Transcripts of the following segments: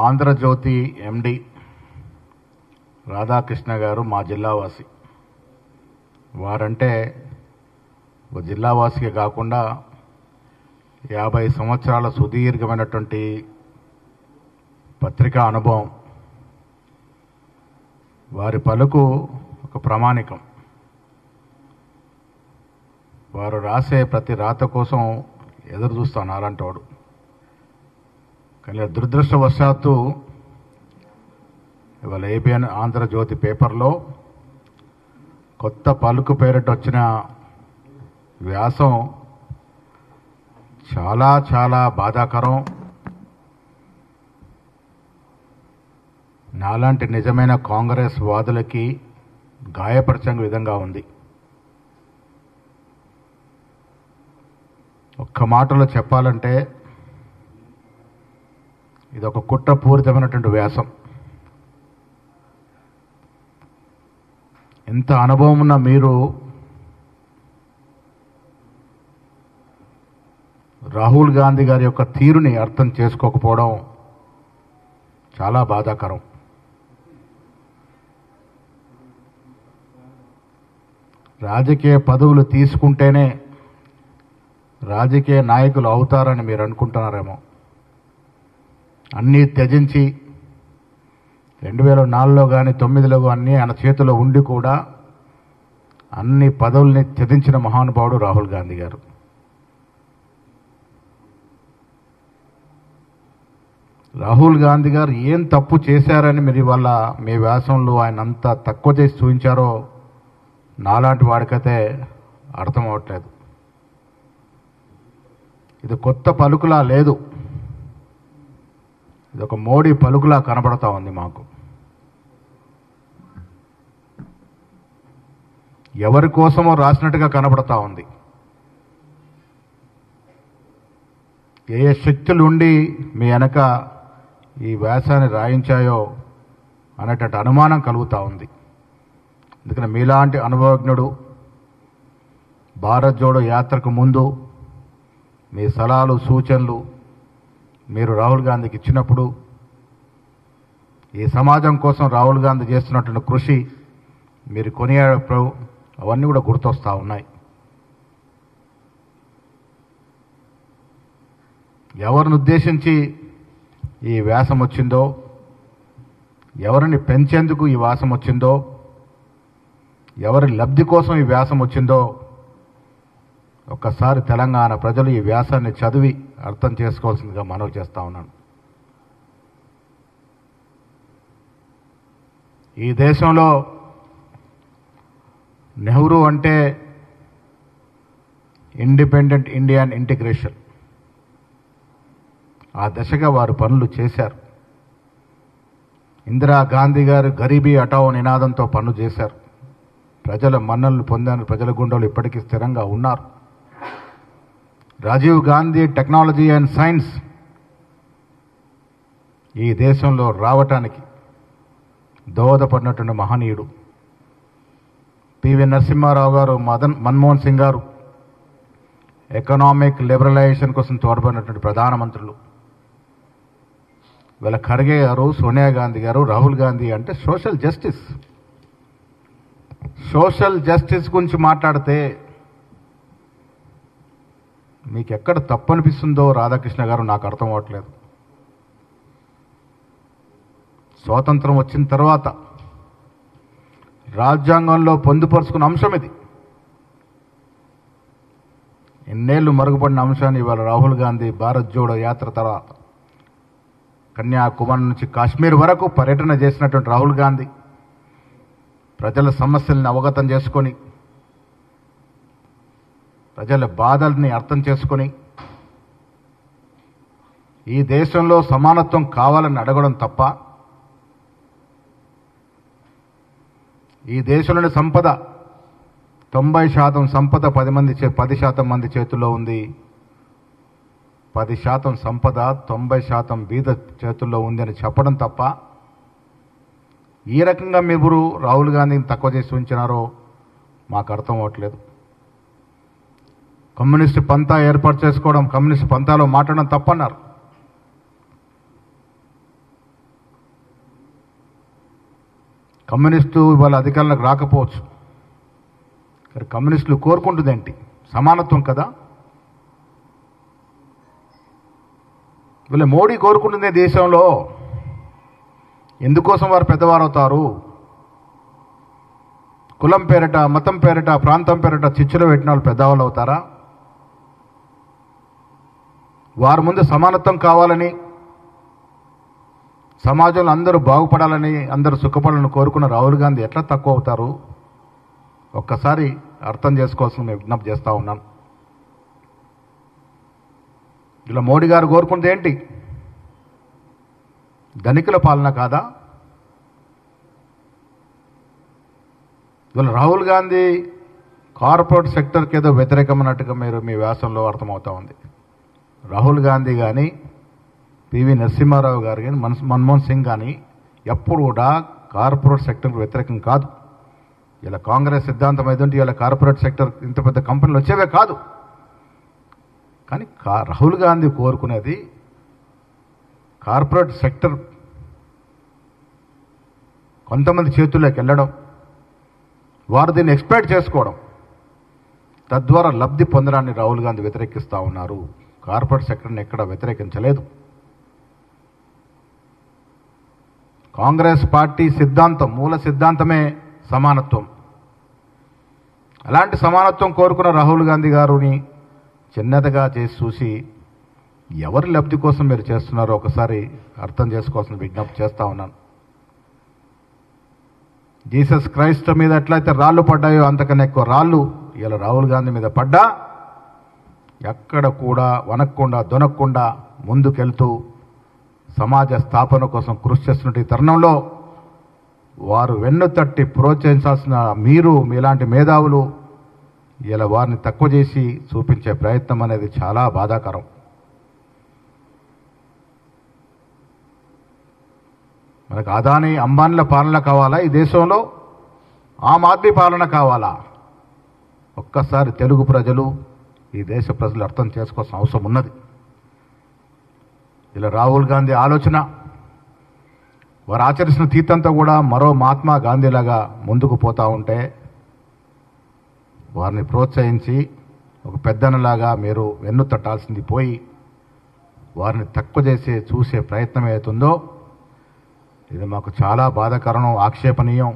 ఆంధ్రజ్యోతి ఎండి రాధాకృష్ణ గారు మా జిల్లావాసి. వారంటే ఒక జిల్లావాసిగా కాకుండా 50 సంవత్సరాల సుదీర్ఘమైనటువంటి పత్రికా అనుభవం. వారి పలుకు ఒక ప్రామాణికం. వారు రాసే ప్రతి రాత కోసం ఎదురు చూస్తాను అలాంటి వాడు. కానీ దురదృష్టవశాత్తు ఇవాళ ఏబిఎన్ ఆంధ్రజ్యోతి పేపర్లో కొత్త పలుకు పేరిట వచ్చిన వ్యాసం చాలా చాలా బాధాకరం. నాలాంటి నిజమైన కాంగ్రెస్ వాదులకి గాయపరిచే విధంగా ఉంది. ఒక్క మాటలో చెప్పాలంటే ఇది ఒక కుట్రపూరితమైనటువంటి వ్యాసం. ఎంత అనుభవం ఉన్న మీరు రాహుల్ గాంధీ గారి యొక్క తీరుని అర్థం చేసుకోకపోవడం చాలా బాధాకరం. రాజకీయ పదవులు తీసుకుంటేనే రాజకీయ నాయకులు అవుతారని మీరు అనుకుంటున్నారేమో. అన్నీ త్యజించి 2004లో కానీ 2009లో కానీ ఆయన చేతిలో ఉండి కూడా అన్ని పదవుల్ని త్యజించిన మహానుభావుడు రాహుల్ గాంధీ గారు. రాహుల్ గాంధీ గారు ఏం తప్పు చేశారని మీరు ఇవాళ మీ వ్యాసంలో ఆయన అంతా తక్కువ చేసి చూపించారో నాలాంటి వాడికైతే అర్థం అవ్వట్లేదు. ఇది కొత్త పలుకులా లేదు, ఇది ఒక మోడీ పలుకులా కనబడతా ఉంది మాకు. ఎవరి కోసమో రాసినట్టుగా కనబడతా ఉంది. ఏ శక్తులు ఉండి మీ వెనక ఈ వ్యాసాన్ని రాయించాయో అనేటట్టు అనుమానం కలుగుతూ ఉంది. అందుకని మీలాంటి అనుభవజ్ఞుడు భారత్ జోడో యాత్రకు ముందు మీ సలహాలు సూచనలు మీరు రాహుల్ గాంధీకి ఇచ్చినప్పుడు ఈ సమాజం కోసం రాహుల్ గాంధీ చేస్తున్నటువంటి కృషి మీరు కొనియాడప్పుడు అవన్నీ కూడా గుర్తొస్తూ ఉన్నాయి. ఎవరిని ఉద్దేశించి ఈ వ్యాసం వచ్చిందో, ఎవరిని పెంచేందుకు ఈ వ్యాసం వచ్చిందో, ఎవరి లబ్ధి కోసం ఈ వ్యాసం వచ్చిందో ఒక్కసారి తెలంగాణ ప్రజలు ఈ వ్యాసాన్ని చదివి అర్థం చేసుకోవాల్సిందిగా మనవి చేస్తూ ఉన్నాను. ఈ దేశంలో నెహ్రూ అంటే ఇండిపెండెంట్ ఇండియన్ ఇంటిగ్రేషన్. ఆ దశగా వారు పనులు చేశారు. ఇందిరాగాంధీ గారు గరీబీ హటావో నినాదంతో పనులు చేశారు. ప్రజల మన్ననలు పొందారు. ప్రజల గుండెలు ఇప్పటికీ స్థిరంగా ఉన్నారు. Rajiv Gandhi technology and science ఈ దేశంలో రావటానికి దోహదపడినటువంటి మహనీయుడు. పివి నరసింహారావు గారు, మన్మోహన్ సింగ్ గారు ఎకనామిక్ లిబరలైజేషన్ కోసం తోడ్పడినటువంటి ప్రధానమంత్రులు. వీళ్ళ ఖర్గే గారు, సోనియా గాంధీ గారు, రాహుల్ గాంధీ అంటే సోషల్ జస్టిస్ గురించి మాట్లాడితే మీకు ఎక్కడ తప్పు అనిపిస్తుందో రాధాకృష్ణ గారు నాకు అర్థం అవ్వట్లేదు. స్వాతంత్రం వచ్చిన తర్వాత రాజ్యాంగంలో పొందుపరుచుకున్న అంశం ఇది. ఎన్నేళ్లు మరుగుపడిన అంశాన్ని ఇవాళ రాహుల్ గాంధీ భారత్ జోడో యాత్ర తర్వాత కన్యాకుమారి నుంచి కాశ్మీర్ వరకు పర్యటన చేసినటువంటి రాహుల్ గాంధీ ప్రజల సమస్యల్ని అవగతం చేసుకొని, ప్రజల బాధల్ని అర్థం చేసుకొని, ఈ దేశంలో సమానత్వం కావాలని అడగడం తప్ప, ఈ దేశంలోని సంపద 90% సంపద 10% మంది చేతుల్లో ఉంది. 10% సంపద 90% బీద చేతుల్లో ఉంది అని చెప్పడం తప్ప, ఈ రకంగా మీరు రాహుల్ గాంధీని తక్కువ చేసి ఉంచినారో మాకు అర్థం అవ్వట్లేదు. కమ్యూనిస్టు పంతా ఏర్పాటు చేసుకోవడం, కమ్యూనిస్టు పంతాలో మాట్లాడడం తప్పన్నారు. కమ్యూనిస్టు ఇవాళ అధికారంలోకి రాకపోవచ్చు, కానీ కమ్యూనిస్టులు కోరుకుంటుంది ఏంటి? సమానత్వం కదా. వీళ్ళ మోడీ కోరుకుంటుంది దేశంలో ఎందుకోసం వారు పెద్దవారు అవుతారు? కులం పేరిట, మతం పేరిట, ప్రాంతం పేరిట చిచ్చులు పెట్టిన వాళ్ళు పెద్దవాళ్ళు అవుతారా? వారి ముందు సమానత్వం కావాలని, సమాజంలో అందరూ బాగుపడాలని, అందరూ సుఖపడాలని కోరుకున్న రాహుల్ గాంధీ ఎట్లా తక్కువ అవుతారు? ఒక్కసారి అర్థం చేసుకోవాల్సిన నేను విజ్ఞప్తి చేస్తూ ఉన్నాను. ఇలా మోడీ గారు కోరుకుంది ఏంటి? ధనికుల పాలన కాదా? ఇవాళ రాహుల్ గాంధీ కార్పొరేట్ సెక్టర్కి ఏదో వ్యతిరేకమైనట్టుగా మీరు మీ వ్యాసంలో అర్థమవుతా ఉంది. రాహుల్ గాంధీ కానీ, పివి నరసింహారావు గారు కానీ, మన్మోహన్ సింగ్ కానీ ఎప్పుడు కూడా కార్పొరేట్ సెక్టర్కి వ్యతిరేకం కాదు. ఇలా కాంగ్రెస్ సిద్ధాంతం ఏదంటే ఇలా కార్పొరేట్ సెక్టర్ ఇంత పెద్ద కంపెనీలు వచ్చేవే కాదు. కానీ రాహుల్ గాంధీ కోరుకునేది కార్పొరేట్ సెక్టర్ కొంతమంది చేతుల్లోకి వెళ్ళడం, వారు దీన్ని ఎక్స్ప్లాయిట్ చేసుకోవడం, తద్వారా లబ్ధి పొందడాన్ని రాహుల్ గాంధీ వ్యతిరేకిస్తూ ఉన్నారు. కార్పొరేట్ సెక్టర్ని ఎక్కడ వ్యతిరేకించలేదు. కాంగ్రెస్ పార్టీ సిద్ధాంతం, మూల సిద్ధాంతమే సమానత్వం. అలాంటి సమానత్వం కోరుకున్న రాహుల్ గాంధీ గారిని చిన్నదిగా చేసి చూసి ఎవరి లబ్ధి కోసం మీరు చేస్తున్నారో ఒకసారి అర్థం చేసుకోవాల్సిన విజ్ఞప్తి చేస్తూ ఉన్నాను. జీసస్ క్రైస్ట్ మీద ఎట్లయితే రాళ్ళు పడ్డాయో అంతకన్నా ఎక్కువ రాళ్ళు ఇలా రాహుల్ గాంధీ మీద పడ్డా ఎక్కడ కూడా వనక్కుండా దొనక్కుండా ముందుకెళ్తూ సమాజ స్థాపన కోసం కృషి చేస్తున్న ఈ తరుణంలో వారు వెన్ను తట్టి ప్రోత్సహించాల్సిన మీరు, మీలాంటి మేధావులు ఇలా వారిని తక్కువ చేసి చూపించే ప్రయత్నం అనేది చాలా బాధాకరం. మనకు అదానీ అంబానీల పాలన కావాలా ఈ దేశంలో? ఆమ్ ఆద్మీ పాలన కావాలా? ఒక్కసారి తెలుగు ప్రజలు, ఈ దేశ ప్రజలు అర్థం చేసుకోవాల్సిన అవసరం ఉన్నది. ఇలా రాహుల్ గాంధీ ఆలోచన, వారు ఆచరిస్తున్న తీతంతా కూడా మరో మహాత్మా గాంధీలాగా ముందుకు పోతూ ఉంటే వారిని ప్రోత్సహించి ఒక పెద్దనలాగా మీరు వెన్ను తట్టాల్సింది పోయి వారిని తక్కువ చేసే చూసే ప్రయత్నం అవుతుందో ఇది మాకు చాలా బాధాకరం, ఆక్షేపణీయం.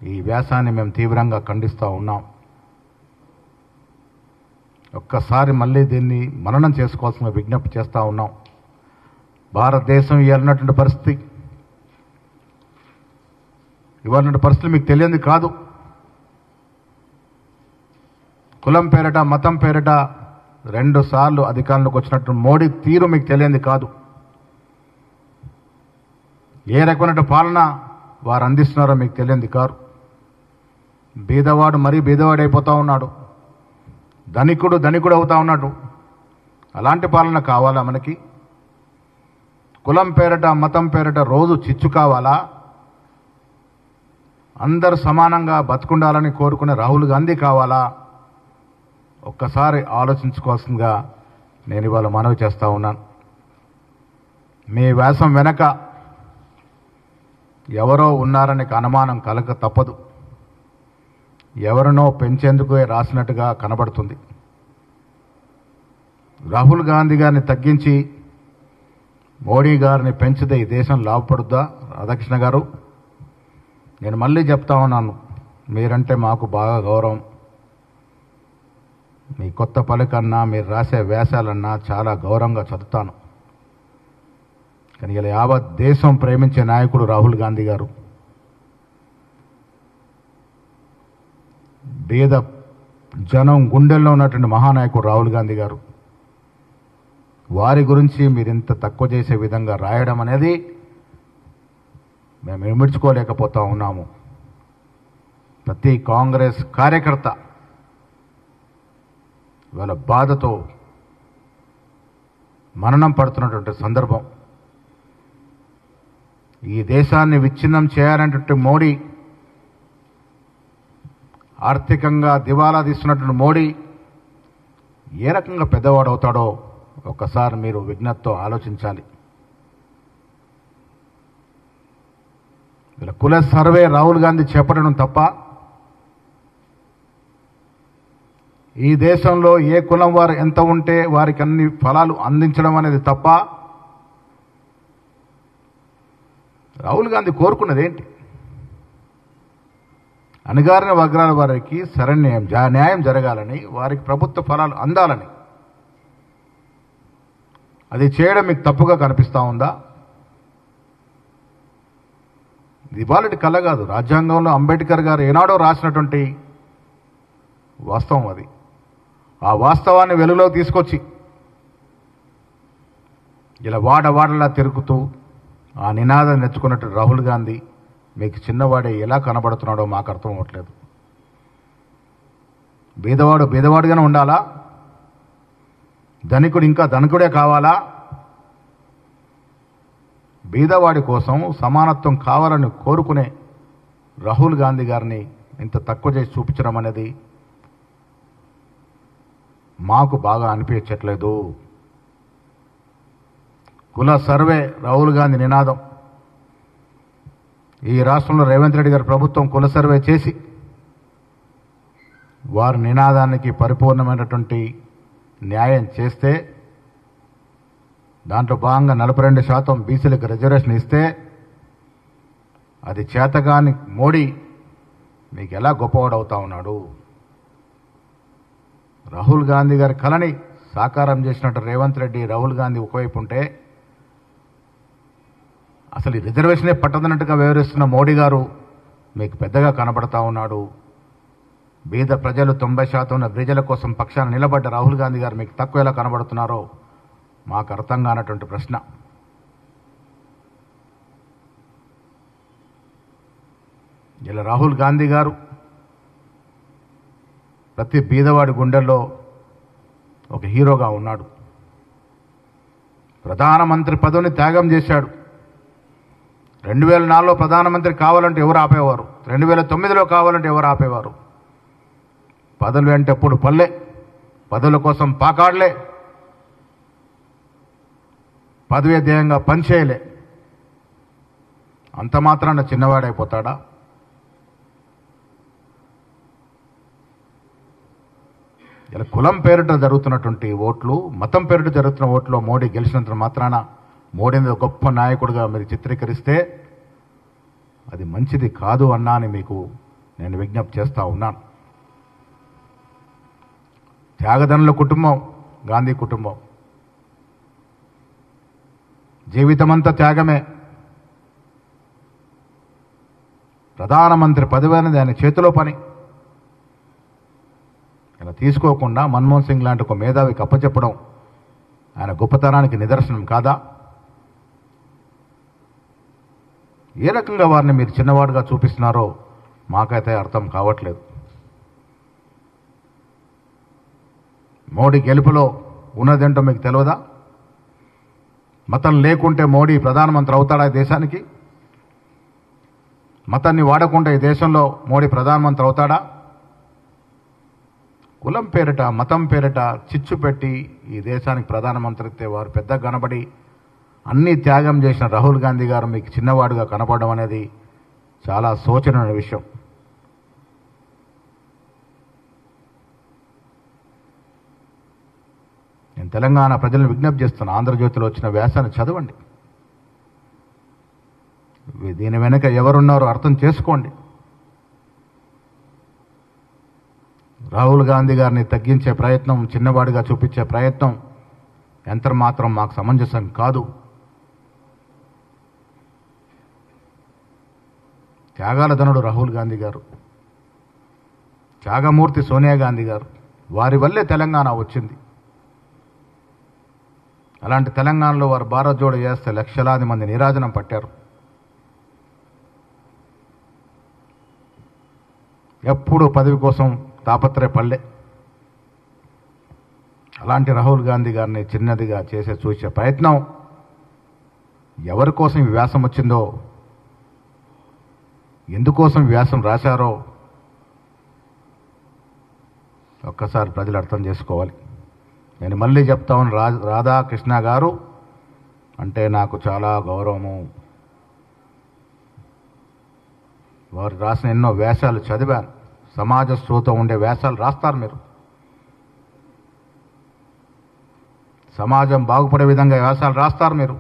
ఈ వ్యాసాన్ని మేము తీవ్రంగా ఖండిస్తూ ఉన్నాం. ఒక్కసారి మళ్ళీ దీన్ని మననం చేసుకోవాల్సిన విజ్ఞప్తి చేస్తూ ఉన్నాం. భారతదేశం ఇవాళ పరిస్థితి మీకు తెలియంది కాదు. కులం పేరిట, మతం పేరిట 2 సార్లు అధికారంలోకి వచ్చినట్టు మోడీ తీరు మీకు తెలియంది కాదు. ఏ రకమైన పాలన వారు అందిస్తున్నారో మీకు తెలియంది కాదు. బీదవాడు మరీ బీదవాడైపోతూ ఉన్నాడు, ధనికుడు అవుతా ఉన్నాడు. అలాంటి పాలన కావాలా మనకి? కులం పేరిట, మతం పేరిట రోజు చిచ్చు కావాలా? అందరూ సమానంగా బతుకుండాలని కోరుకునే రాహుల్ గాంధీ కావాలా? ఒక్కసారి ఆలోచించుకోవాల్సిందిగా నేను ఇవాళ మనవి చేస్తూ ఉన్నాను. మీ వ్యాసం వెనక ఎవరో ఉన్నారని అనుమానం కలగ తప్పదు. ఎవరినో పెంచేందుకు రాసినట్టుగా కనబడుతుంది. రాహుల్ గాంధీ గారిని తగ్గించి మోడీ గారిని పెంచితే ఈ దేశం లాభపడుద్దా? రాధాకృష్ణ గారు, నేను మళ్ళీ చెప్తా ఉన్నాను, మీరంటే మాకు బాగా గౌరవం. మీ కొత్త పలుకన్నా, మీరు రాసే వ్యాసాలన్నా చాలా గౌరవంగా చదువుతాను. కానీ ఇలా యావత్ దేశం ప్రేమించే నాయకుడు రాహుల్ గాంధీ గారు. పేద జనం గుండెల్లో ఉన్నటువంటి మహానాయకుడు రాహుల్ గాంధీ గారు. వారి గురించి మీరు ఇంత తక్కువ చేసే విధంగా రాయడం అనేది మేము విమర్శించుకోలేకపోతా ఉన్నాము. ప్రతి కాంగ్రెస్ కార్యకర్త వాళ్ళ బాధతో మరణం పడుతున్నటువంటి సందర్భం. ఈ దేశాన్ని విచ్ఛిన్నం చేయాలనేటువంటి మోడీ, ఆర్థికంగా దివాలా తీస్తున్నటువంటి మోడీ ఏ రకంగా పెద్దవాడవుతాడో ఒక్కసారి మీరు విజ్ఞతతో ఆలోచించాలి. ఇలా కుల సర్వే రాహుల్ గాంధీ చేపట్టడం తప్ప, ఈ దేశంలో ఏ కులం వారు ఎంత ఉంటే వారికి అన్ని ఫలాలు అందించడం అనేది తప్ప రాహుల్ గాంధీ కోరుకున్నది ఏంటి? అణగారిన వర్గాల వారికి సరైన న్యాయం జరగాలని, వారికి ప్రభుత్వ ఫలాలు అందాలని. అది చేయడం మీకు తప్పుగా కనిపిస్తూ ఉందా? ఇది ఇవాళటి కళ కాదు. రాజ్యాంగంలో అంబేద్కర్ గారు ఏనాడో రాసినటువంటి వాస్తవం అది. ఆ వాస్తవాన్ని వెలుగులో తీసుకొచ్చి ఇలా వాడవాడలా తిరుగుతూ ఆ నినాదం నెచ్చుకున్నట్టు రాహుల్ గాంధీ మీకు చిన్నవాడే ఎలా కనబడుతున్నాడో మాకు అర్థం అవ్వట్లేదు. బీదవాడు బీదవాడుగానే ఉండాలా? ధనికుడు ఇంకా ధనికుడే కావాలా? బీదవాడి కోసం సమానత్వం కావాలని కోరుకునే రాహుల్ గాంధీ గారిని ఇంత తక్కువ చేసి చూపించడం అనేది మాకు బాగా అనిపించట్లేదు. కుల సర్వే రాహుల్ గాంధీ నినాదం. ఈ రాష్ట్రంలో రేవంత్ రెడ్డి గారి ప్రభుత్వం కుల సర్వే చేసి వారి నినాదానికి పరిపూర్ణమైనటువంటి న్యాయం చేస్తే, దాంట్లో భాగంగా 42% బీసీలకు రిజర్వేషన్ ఇస్తే, అది చేతగాని మోడీ మీకు ఎలా గొప్పవాడవుతా ఉన్నాడు? రాహుల్ గాంధీ గారి కళని సాకారం చేసినట్టు రేవంత్ రెడ్డి, రాహుల్ గాంధీ ఒకవైపు ఉంటే, అసలు ఈ రిజర్వేషనే పట్టదన్నట్టుగా వ్యవహరిస్తున్న మోడీ గారు మీకు పెద్దగా కనబడతా ఉన్నాడు. బీద ప్రజలు 90% ఉన్న ప్రజల కోసం పక్షాన నిలబడ్డ రాహుల్ గాంధీ గారు మీకు తక్కువ ఎలా కనబడుతున్నారో మాకు అర్థం కానటువంటి ప్రశ్న. ఇలా రాహుల్ గాంధీ గారు ప్రతి బీదవాడి గుండెల్లో ఒక హీరోగా ఉన్నాడు. ప్రధానమంత్రి పదవిని త్యాగం చేశాడు. 2004లో ప్రధానమంత్రి కావాలంటే ఎవరు ఆపేవారు? 2009లో కావాలంటే ఎవరు ఆపేవారు? పదవులు అంటే ఎప్పుడు పల్లె, పదవుల కోసం పాకాడలే, పదవీ ధ్యేయంగా పనిచేయలే. అంత మాత్రాన చిన్నవాడైపోతాడా? ఇలా కులం పేరిట జరుగుతున్నటువంటి ఓట్లు, మతం పేరిట జరుగుతున్న ఓట్లో మోడీ గెలిచినంత మాత్రాన మోడీని గొప్ప నాయకుడిగా మీరు చిత్రీకరిస్తే అది మంచిది కాదు అన్నాని మీకు నేను విజ్ఞప్తి చేస్తూ ఉన్నాను. త్యాగదనుల కుటుంబం గాంధీ కుటుంబం. జీవితమంతా త్యాగమే. ప్రధానమంత్రి పదవి అనేది ఆయన చేతిలో పని. ఇలా తీసుకోకుండా మన్మోహన్ సింగ్ లాంటి ఒక మేధావికి అప్పచెప్పడం ఆయన గొప్పతనానికి నిదర్శనం కాదా? ఏ రకంగా వారిని మీరు చిన్నవాడుగా చూపిస్తున్నారో మాకైతే అర్థం కావట్లేదు. మోడీ గెలుపులో ఉన్నదేంటో మీకు తెలియదా? మతం లేకుంటే మోడీ ప్రధానమంత్రి అవుతాడా ఈ దేశానికి? మతాన్ని వాడకుండా ఈ దేశంలో మోడీ ప్రధానమంత్రి అవుతాడా? కులం పేరిట, మతం పేరిట చిచ్చు పెట్టి ఈ దేశానికి ప్రధానమంత్రి అయితే వారు పెద్ద కనబడి అన్నీ త్యాగం చేసిన రాహుల్ గాంధీ గారు మీకు చిన్నవాడుగా కనపడడం అనేది చాలా శోచనీయ విషయం. నేను తెలంగాణ ప్రజలను విజ్ఞప్తి చేస్తున్నా, ఆంధ్రజ్యోతిలో వచ్చిన వ్యాసాన్ని చదవండి. దీని వెనుక ఎవరున్నారో అర్థం చేసుకోండి. రాహుల్ గాంధీ గారిని తగ్గించే ప్రయత్నం, చిన్నవాడిగా చూపించే ప్రయత్నం ఎంత మాత్రం మాకు సమంజసం కాదు. త్యాగాల ధనుడు రాహుల్ గాంధీ గారు, త్యాగమూర్తి సోనియా గాంధీ గారు, వారి వల్లే తెలంగాణ వచ్చింది. అలాంటి తెలంగాణలో వారు భారత్ జోడో చేస్తే లక్షలాది మంది నీరాజనం పట్టారు. ఎప్పుడూ పదవి కోసం తాపత్రయపల్లె. అలాంటి రాహుల్ గాంధీ గారిని చిన్నదిగా చూసే ప్రయత్నం, ఎవరి కోసం ఈ వ్యాసం వచ్చిందో, ఎందుకోసం వ్యాసం రాశారో ఒక్కసారి ప్రజలు అర్థం చేసుకోవాలి. నేను మళ్ళీ చెప్తాను, రాధాకృష్ణ గారు అంటే నాకు చాలా గౌరవము. వారు రాసిన ఎన్నో వ్యాసాలు చదివాను. సమాజ స్పృహతో ఉండే వ్యాసాలు రాస్తారు మీరు. సమాజం బాగుపడే విధంగా వ్యాసాలు రాస్తారు మీరు.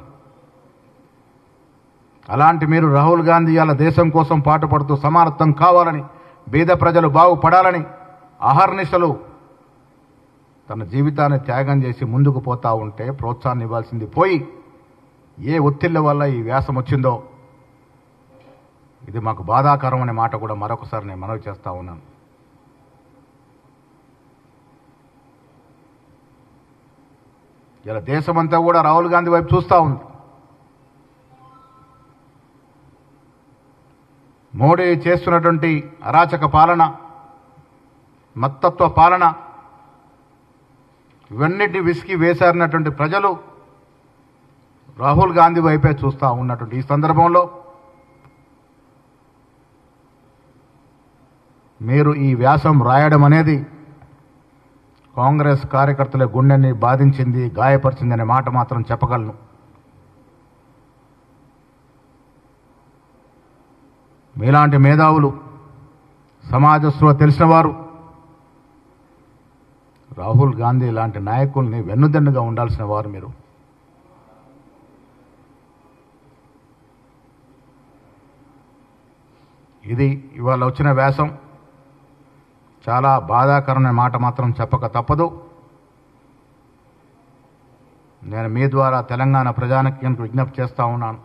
అలాంటి మీరు రాహుల్ గాంధీ ఇలా దేశం కోసం పాటుపడుతూ సమానత్వం కావాలని, బీద ప్రజలు బాగుపడాలని అహర్నిశలు తన జీవితాన్ని త్యాగం చేసి ముందుకు పోతా ఉంటే ప్రోత్సాహాన్ని ఇవ్వాల్సింది పోయి ఏ ఒత్తిళ్ల వల్ల ఈ వ్యాసం వచ్చిందో ఇది మాకు బాధాకరం అనే మాట కూడా మరొకసారి నేను మనవి చేస్తా ఉన్నాను. ఇలా దేశమంతా కూడా రాహుల్ గాంధీ వైపు చూస్తూ ఉంది. మోడీ చేస్తున్నటువంటి అరాచక పాలన, మత్తత్వ పాలన, ఇవన్నిటిని విసికి వేశారినటువంటి ప్రజలు రాహుల్ గాంధీ వైపే చూస్తూ ఉన్నటువంటి ఈ సందర్భంలో మీరు ఈ వ్యాసం రాయడం అనేది కాంగ్రెస్ కార్యకర్తల గుండెని బాధించింది, గాయపరిచింది అనే మాట మాత్రం చెప్పగలను. మీలాంటి మేధావులు, సమాజ స్పృహ తెలిసిన వారు రాహుల్ గాంధీ లాంటి నాయకుల్ని వెన్నుదన్నుగా ఉండాల్సిన వారు మీరు. ఇది ఇవాళ వచ్చిన వ్యాసం చాలా బాధాకరమైన మాట మాత్రం చెప్పక తప్పదు. నేను మీ ద్వారా తెలంగాణ ప్రజానికానికి విజ్ఞప్తి చేస్తూ ఉన్నాను.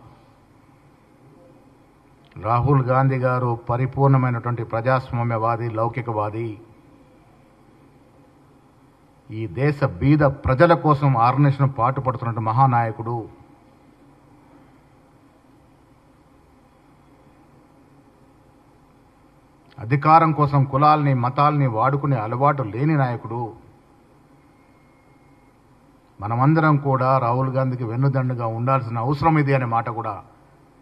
రాహుల్ గాంధీ గారు పరిపూర్ణమైనటువంటి ప్రజాస్వామ్యవాది, లౌకికవాది. ఈ దేశ బీద ప్రజల కోసం ఆర్గనైజేషన్ పాటుపడుతున్న మహానాయకుడు. అధికారం కోసం కులాల్ని, మతాల్ని వాడుకునే అలవాటు లేని నాయకుడు. మనమందరం కూడా రాహుల్ గాంధీకి వెన్నుదండుగా ఉండాల్సిన అవసరం ఇది అనే మాట కూడా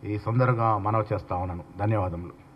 ఈ సందర్భంగా మనవి చేస్తా ఉన్నాను. ధన్యవాదములు.